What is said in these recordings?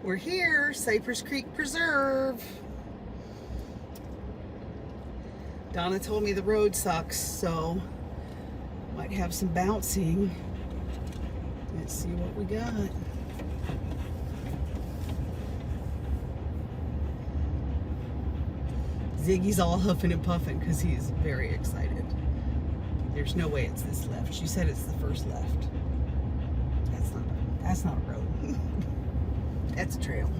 We're here, Cypress Creek Preserve. Donna told me the road sucks, so might have some bouncing. Let's see what we got. Ziggy's all huffing and puffing because he's very excited. There's no way it's this left. She said it's the first left. That's not a road. That's a trail.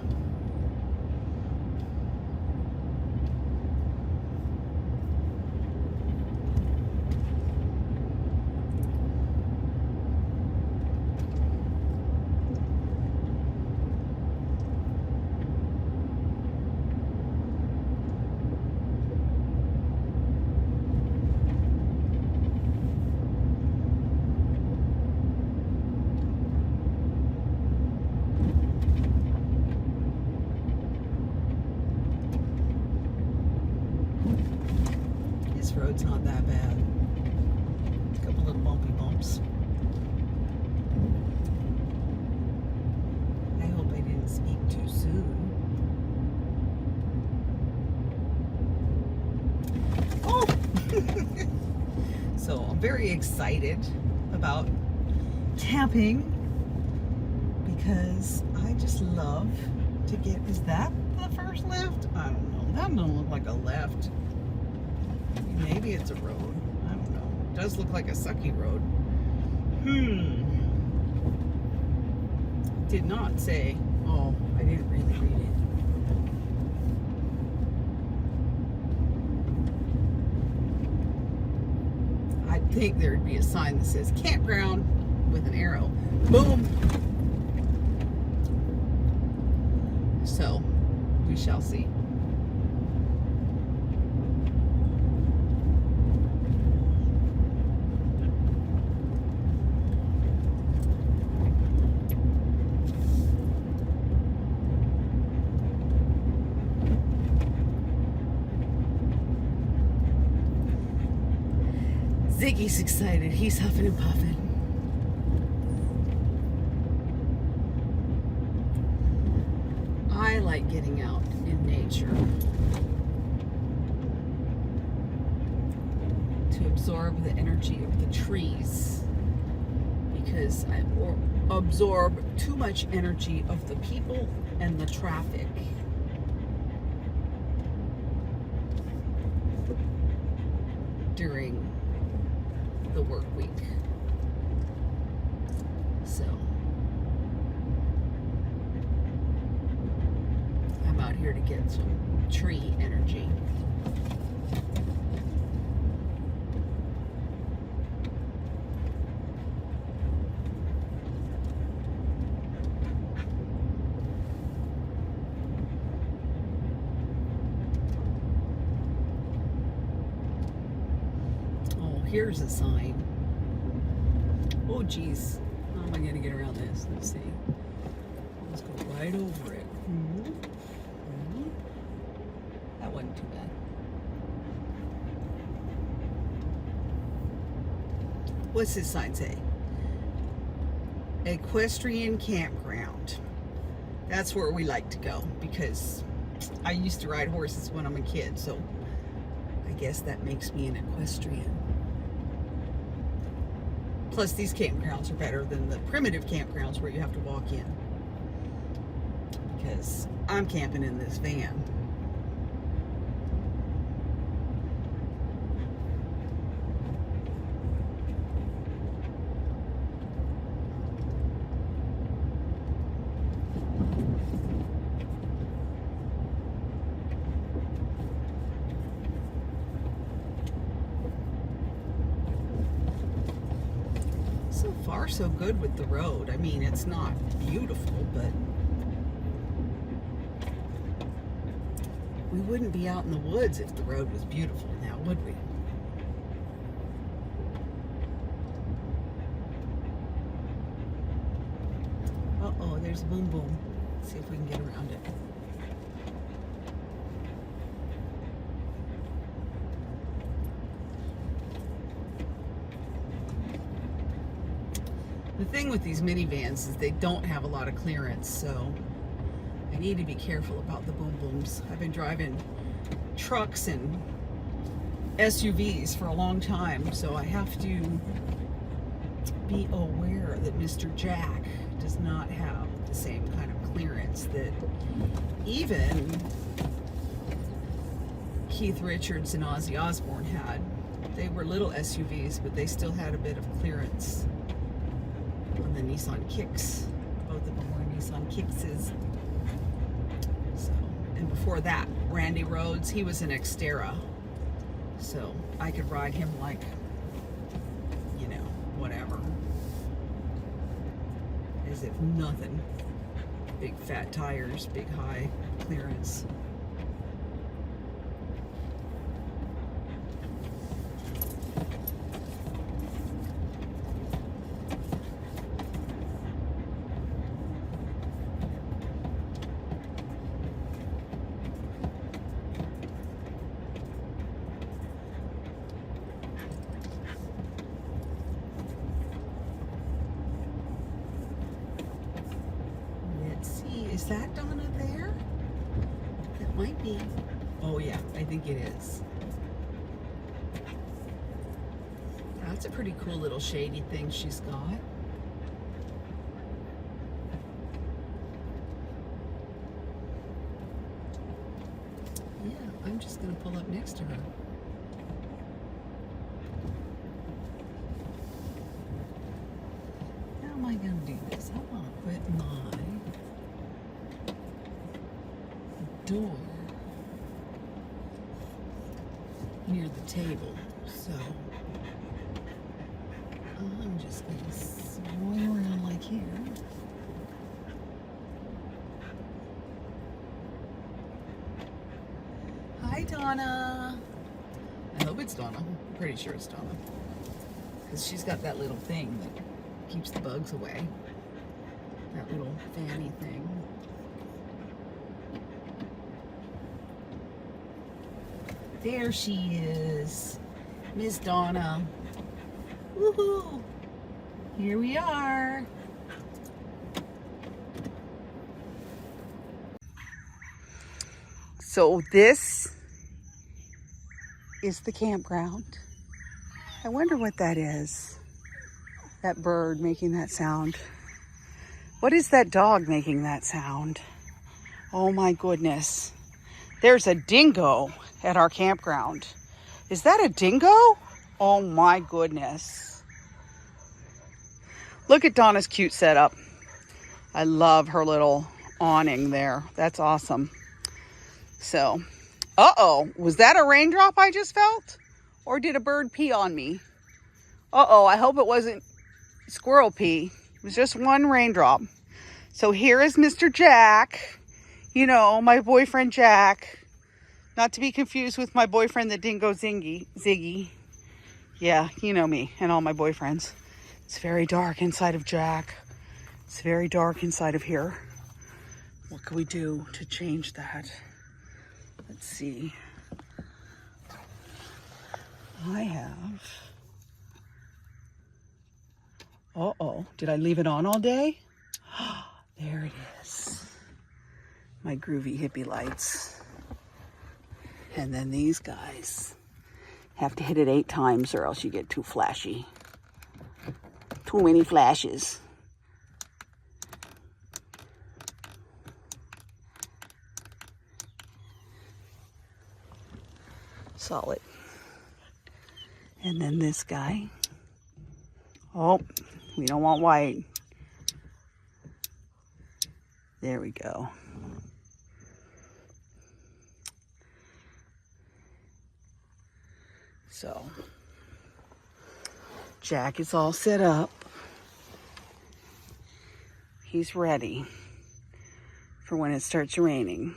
Road's not that bad. A couple little bumpy bumps. I hope I didn't speak too soon. Oh! So I'm very excited about camping because I just love to get, is that the first left? I don't know. That doesn't look like a left. Maybe it's a road. I don't know. It does look like a sucky road. Did not say. Oh, I didn't really read it. I think there'd be a sign that says campground with an arrow. Boom. So, we shall see. Ziggy's excited. He's huffing and puffing. I like getting out in nature to absorb the energy of the trees because I absorb too much energy of the people and the traffic. During the work week. So I'm out here to get some tree energy. Here's a sign. Oh geez, how am I going to get around this? Let's see. Let's go right over it. That wasn't too bad. What's this sign say? Equestrian campground. That's where we like to go because I used to ride horses when I'm a kid, so I guess that makes me an equestrian. Plus, these campgrounds are better than the primitive campgrounds where you have to walk in. Because I'm camping in this van. So far, so good with the road. I mean, it's not beautiful, but we wouldn't be out in the woods if the road was beautiful now, would we? Uh-oh, there's a boom boom. Let's see if we can get around it. The thing with these minivans is they don't have a lot of clearance, so I need to be careful about the boom booms. I've been driving trucks and SUVs for a long time, so I have to be aware that Mr. Jack does not have the same kind of clearance that even Keith Richards and Ozzy Osbourne had. They were little SUVs, but they still had a bit of clearance on the Nissan Kicks. Both of them were Nissan Kickses. So, and before that, Randy Rhoads, he was an Xterra. So I could ride him like, you know, whatever. As if nothing. Big fat tires, big high clearance. Is that Donna there? That might be. Oh yeah, I think it is. That's a pretty cool little shady thing she's got. Yeah, I'm just gonna pull up next to her. How am I gonna do this? I wanna put my door near the table, so I'm just gonna swing around like here. Hi, Donna. I hope it's Donna. I'm pretty sure it's Donna, because she's got that little thing that keeps the bugs away. That little fanny thing. There she is, Miss Donna. Woohoo! Here we are. So this is the campground. I wonder what that is. That bird making that sound. What is that dog making that sound? Oh my goodness. There's a dingo at our campground. Is that a dingo? Oh my goodness. Look at Donna's cute setup. I love her little awning there. That's awesome. So, uh-oh, was that a raindrop I just felt? Or did a bird pee on me? Uh-oh, I hope it wasn't squirrel pee. It was just one raindrop. So here is Mr. Jack. You know, my boyfriend Jack. Not to be confused with my boyfriend, the dingo Ziggy. Yeah, you know me and all my boyfriends. It's very dark inside of Jack. It's very dark inside of here. What can we do to change that? Let's see. I have... Uh-oh, did I leave it on all day? There it is. My groovy hippie lights. And then these guys have to hit it 8 times or else you get too flashy. Too many flashes. Solid. And then this guy. Oh, we don't want white. There we go. So, Jack is all set up. He's ready for when it starts raining.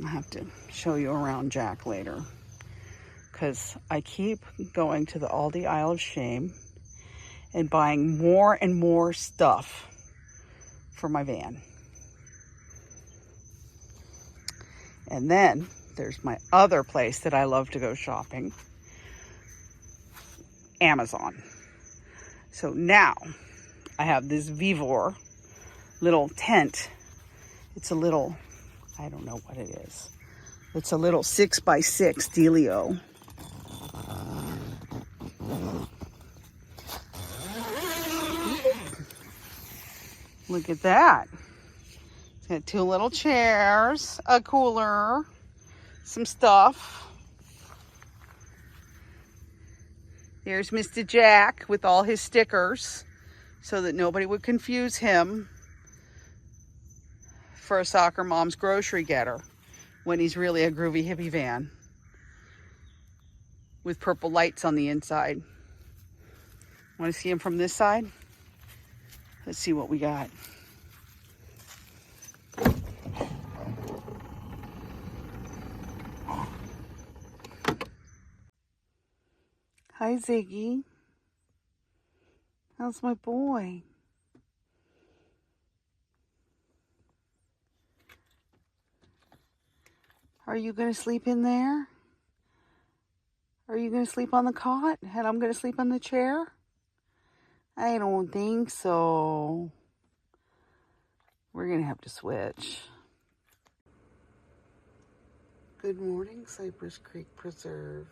I'll have to show you around Jack later, because I keep going to the Aldi Aisle of Shame and buying more and more stuff for my van. And then there's my other place that I love to go shopping, Amazon. So now I have this Vivor little tent, It's a little, I don't know what it is. It's a little 6x6 dealio. Look at that. It's got 2 little chairs, a cooler, some stuff. There's Mr. Jack with all his stickers so that nobody would confuse him for a soccer mom's grocery getter when he's really a Groovy Hippy van with purple lights on the inside. Want to see him from this side? Let's see what we got. Hi, Ziggy. How's my boy? Are you going to sleep in there? Are you going to sleep on the cot and I'm going to sleep on the chair? I don't think so. We're going to have to switch. Good morning, Cypress Creek Preserve.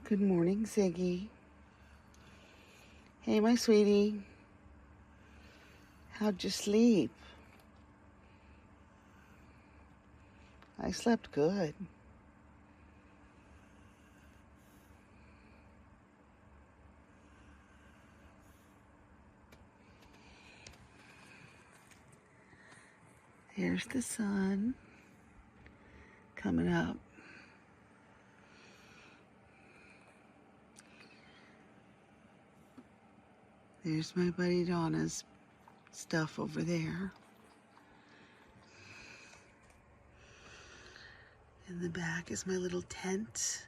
Good morning, Ziggy. Hey, my sweetie. How'd you sleep? I slept good. There's the sun coming up. There's my buddy Donna's stuff over there. In the back is my little tent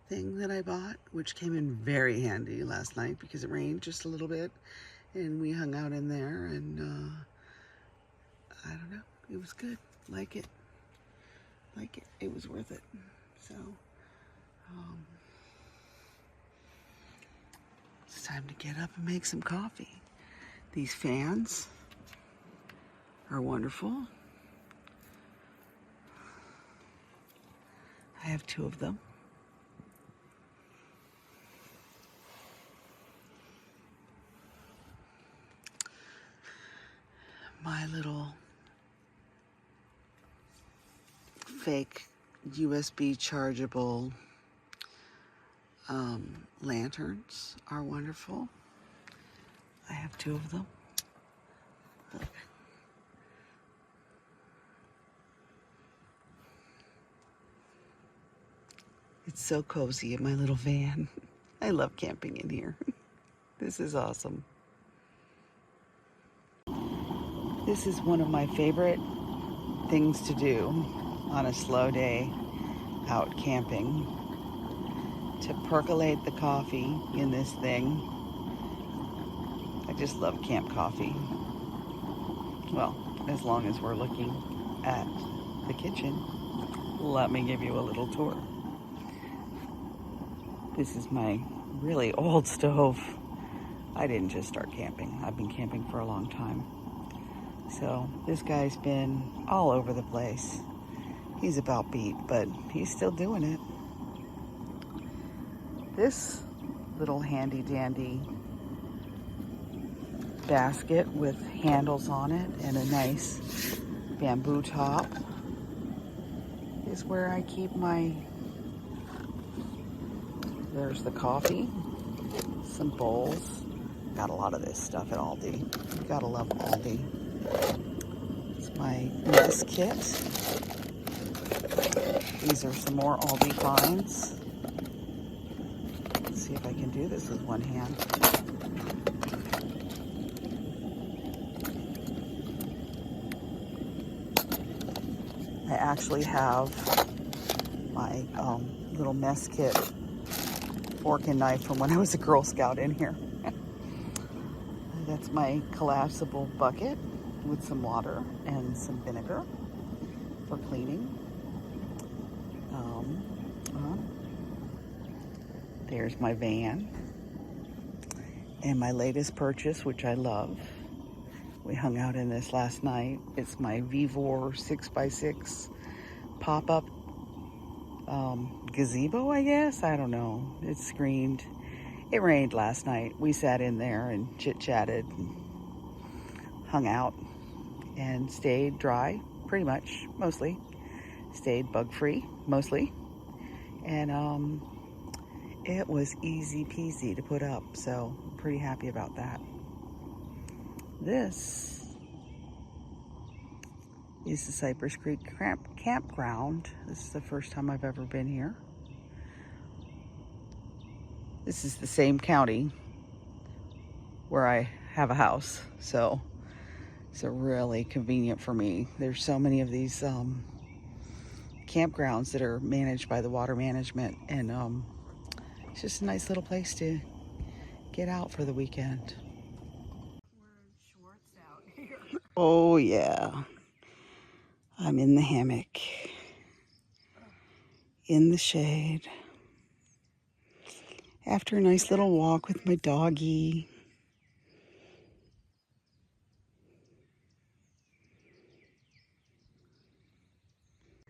thing that I bought, which came in very handy last night because it rained just a little bit and we hung out in there, and I don't know, it was good. Like it. It was worth it. So it's time to get up and make some coffee. These fans are wonderful. I have 2 of them. My little fake USB chargeable lanterns are wonderful. I have 2 of them. Look. It's so cozy in my little van. I love camping in here. This is awesome. This is one of my favorite things to do on a slow day out camping. To percolate the coffee in this thing. I just love camp coffee. Well, as long as we're looking at the kitchen. Let me give you a little tour. This is my really old stove. I didn't just start camping. I've been camping for a long time. So this guy's been all over the place. He's about beat, but he's still doing it. This little handy dandy basket with handles on it and a nice bamboo top is where I keep my, there's the coffee, some bowls. Got a lot of this stuff at Aldi. You gotta love Aldi. It's my mess kit. These are some more Aldi finds. Let's see if I can do this with one hand. I actually have my little mess kit fork and knife from when I was a Girl Scout in here. That's my collapsible bucket with some water and some vinegar for cleaning. There's my van and my latest purchase, which I love. We hung out in this last night. It's my Vivor 6x6 pop-up gazebo, I guess. I don't know. It screened. It rained last night. We sat in there and chit-chatted and hung out and stayed dry, pretty much, mostly. Stayed bug-free, mostly. And it was easy peasy to put up, so I'm pretty happy about that. This is the Cypress Creek campground. This is the first time I've ever been here. This is the same county where I have a house, so it's really convenient for me. There's so many of these campgrounds that are managed by the water management, and it's just a nice little place to get out for the weekend. Wearing shorts out here. Oh yeah, I'm in the hammock, in the shade, after a nice little walk with my doggie.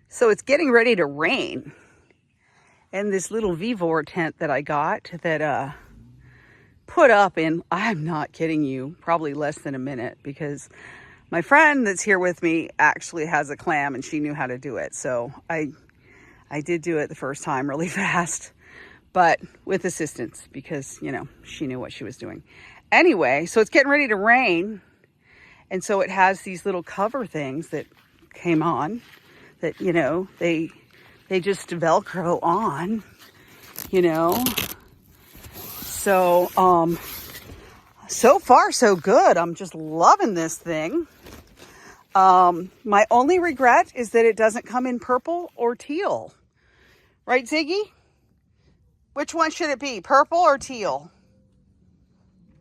So it's getting ready to rain. And this little Vivor tent that I got that put up in, I'm not kidding you, probably less than a minute, because my friend that's here with me actually has a clam and she knew how to do it. So I did do it the first time really fast, but with assistance because, you know, she knew what she was doing. Anyway, so it's getting ready to rain. And so it has these little cover things that came on that, you know, they just Velcro on, you know. So, so far so good. I'm just loving this thing. My only regret is that it doesn't come in purple or teal. Right, Ziggy? Which one should it be, purple or teal?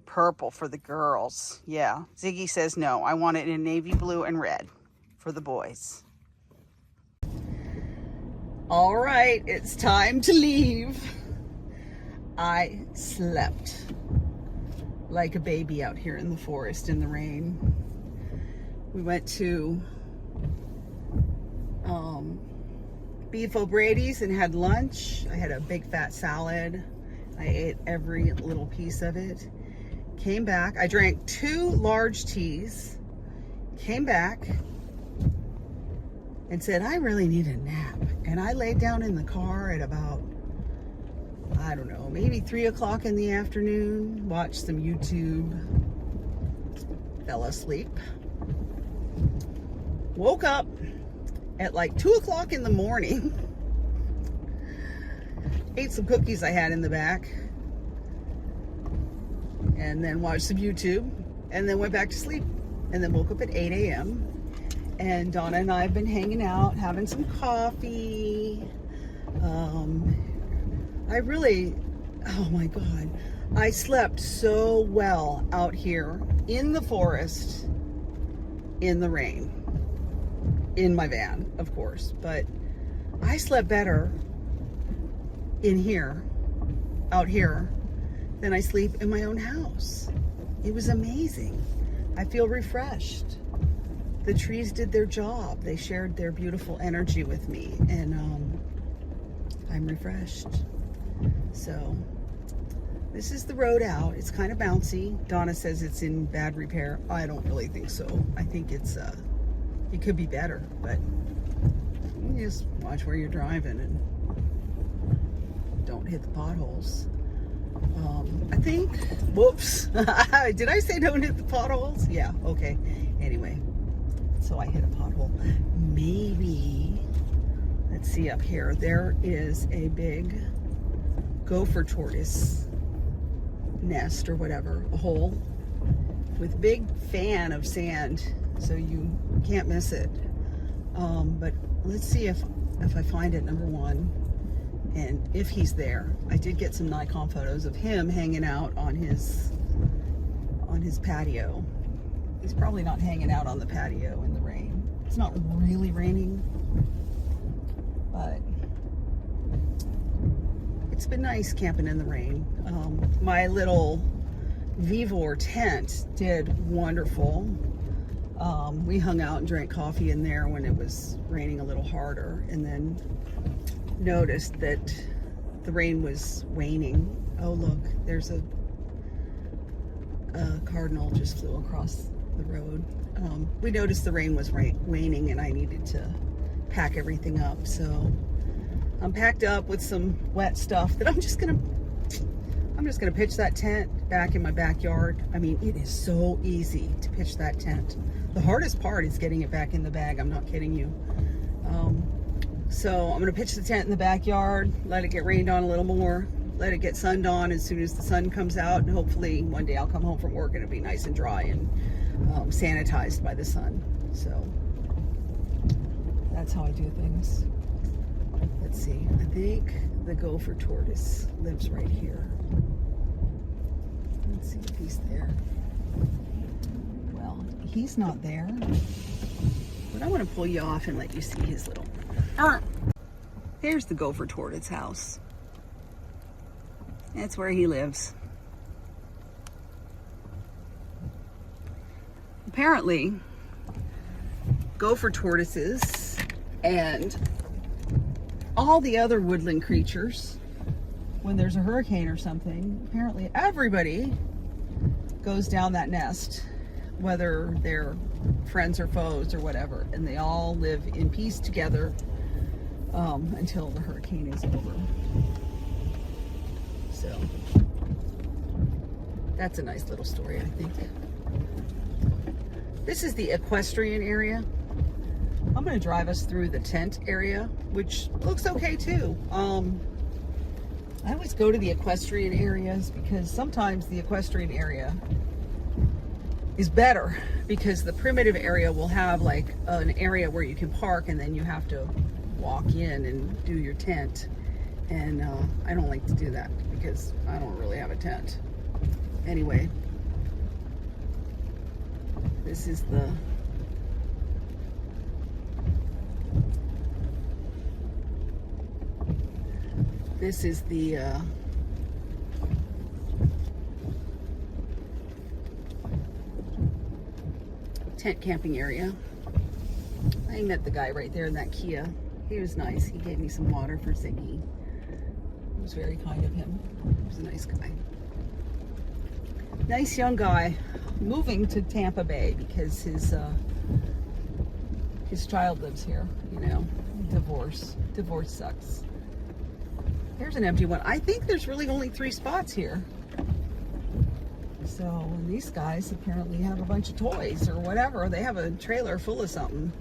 Purple for the girls. Yeah, Ziggy says no. I want it in navy blue and red for the boys. All right, it's time to leave. I slept like a baby out here in the forest in the rain. We went to Beef O'Brady's and had lunch. I had a big fat salad. I ate every little piece of it. Came back. I drank 2 large teas. Came back and said, I really need a nap. And I laid down in the car at about, I don't know, maybe 3 o'clock in the afternoon, watched some YouTube, fell asleep, woke up at like 2 o'clock in the morning, ate some cookies I had in the back, and then watched some YouTube, and then went back to sleep, and then woke up at 8 a.m. And Donna and I have been hanging out, having some coffee. I really, oh my God, I slept so well out here in the forest, in the rain, in my van, of course, but I slept better in here, out here, than I sleep in my own house. It was amazing. I feel refreshed. The trees did their job. They shared their beautiful energy with me, and I'm refreshed. So this is the road out. It's kind of bouncy. Donna says it's in bad repair. I don't really think so. I think it's it could be better, but you just watch where you're driving and don't hit the potholes. I think, whoops, did I say don't hit the potholes? Yeah, okay. Anyway, so I hit a pothole. Maybe, let's see up here, there is a big gopher tortoise nest or whatever, a hole with big fan of sand, so you can't miss it. But let's see if I find it, number one, and if he's there. I did get some Nikon photos of him hanging out on his patio. He's probably not hanging out on the patio in the rain. It's not really raining, but it's been nice camping in the rain. My little Vivor tent did wonderful. We hung out and drank coffee in there when it was raining a little harder, and then noticed that the rain was waning. Oh look, there's a cardinal just flew across the road. We noticed the rain was waning and I needed to pack everything up, so I'm packed up with some wet stuff that I'm just gonna pitch that tent back in my backyard. I mean, it is so easy to pitch that tent. The hardest part is getting it back in the bag. I'm not kidding you. So I'm gonna pitch the tent in the backyard, let it get rained on a little more, let it get sunned on as soon as the sun comes out, and hopefully one day I'll come home from work and it'll be nice and dry and sanitized by the sun. So that's how I do things. Let's see, I think the gopher tortoise lives right here. Let's see if he's there. Well, he's not there, but I want to pull you off and let you see his little... Here's the gopher tortoise house. That's where he lives. Apparently, gopher tortoises and all the other woodland creatures, when there's a hurricane or something, apparently everybody goes down that nest, whether they're friends or foes or whatever, and they all live in peace together until the hurricane is over. So that's a nice little story, I think. This is the equestrian area. I'm going to drive us through the tent area, which looks okay too. I always go to the equestrian areas because sometimes the equestrian area is better, because the primitive area will have like an area where you can park and then you have to walk in and do your tent. And I don't like to do that because I don't really have a tent. Anyway, this is the tent camping area. I met the guy right there in that Kia. He was nice. He gave me some water for Ziggy. It was very kind of him. He was a nice guy. Nice young guy, moving to Tampa Bay because his child lives here, you know. Divorce sucks. There's an empty one. I think there's really only 3 spots here. So these guys apparently have a bunch of toys or whatever. They have a trailer full of something.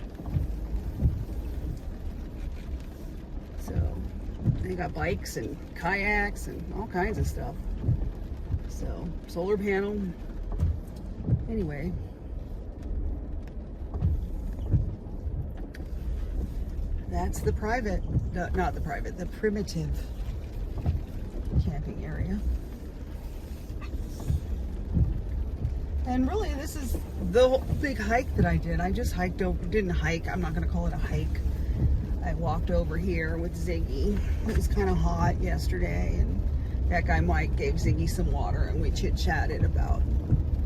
So they got bikes and kayaks and all kinds of stuff. So solar panel. Anyway. That's the private, not the private, the primitive camping area. And really, this is the big hike that I did. I just hiked over, didn't hike, I'm not going to call it a hike. I walked over here with Ziggy. It was kind of hot yesterday, and that guy Mike gave Ziggy some water, and we chit-chatted about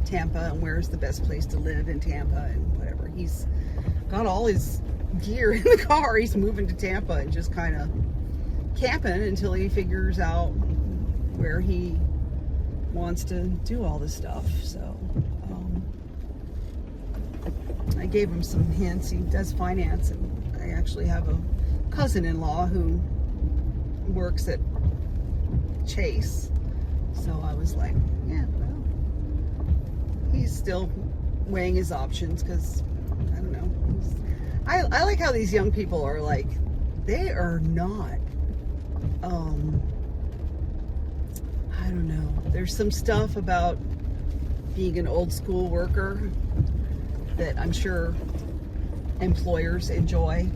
Tampa and where's the best place to live in Tampa and whatever. He's got all his gear in the car. He's moving to Tampa and just kind of camping until he figures out where he wants to do all this stuff. So I gave him some hints. He does finance, and I actually have a cousin-in-law who works at Chase. So I was like, yeah, well, he's still weighing his options because I don't know. I like how these young people are like, they are not, I don't know. There's some stuff about being an old school worker that I'm sure employers enjoy.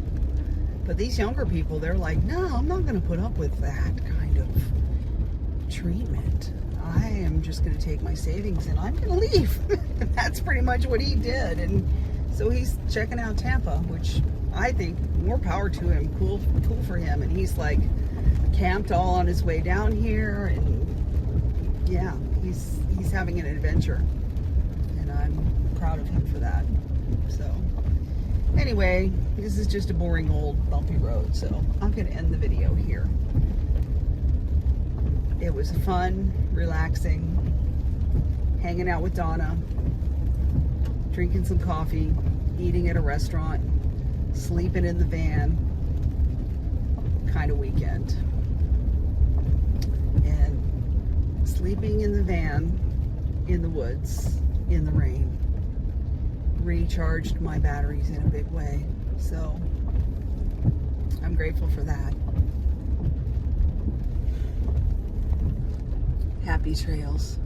But these younger people, they're like, no, I'm not going to put up with that kind of treatment. I am just going to take my savings and I'm going to leave. And that's pretty much what he did. And so he's checking out Tampa, which I think more power to him, cool for him. And he's like, camped all on his way down here, and yeah, he's having an adventure, and I'm proud of him for that. So anyway, this is just a boring old bumpy road, so I'm going to end the video here. It was fun, relaxing, hanging out with Donna, drinking some coffee, eating at a restaurant, sleeping in the van kind of weekend. And sleeping in the van, in the woods, in the rain, recharged my batteries in a big way. So I'm grateful for that. Happy trails.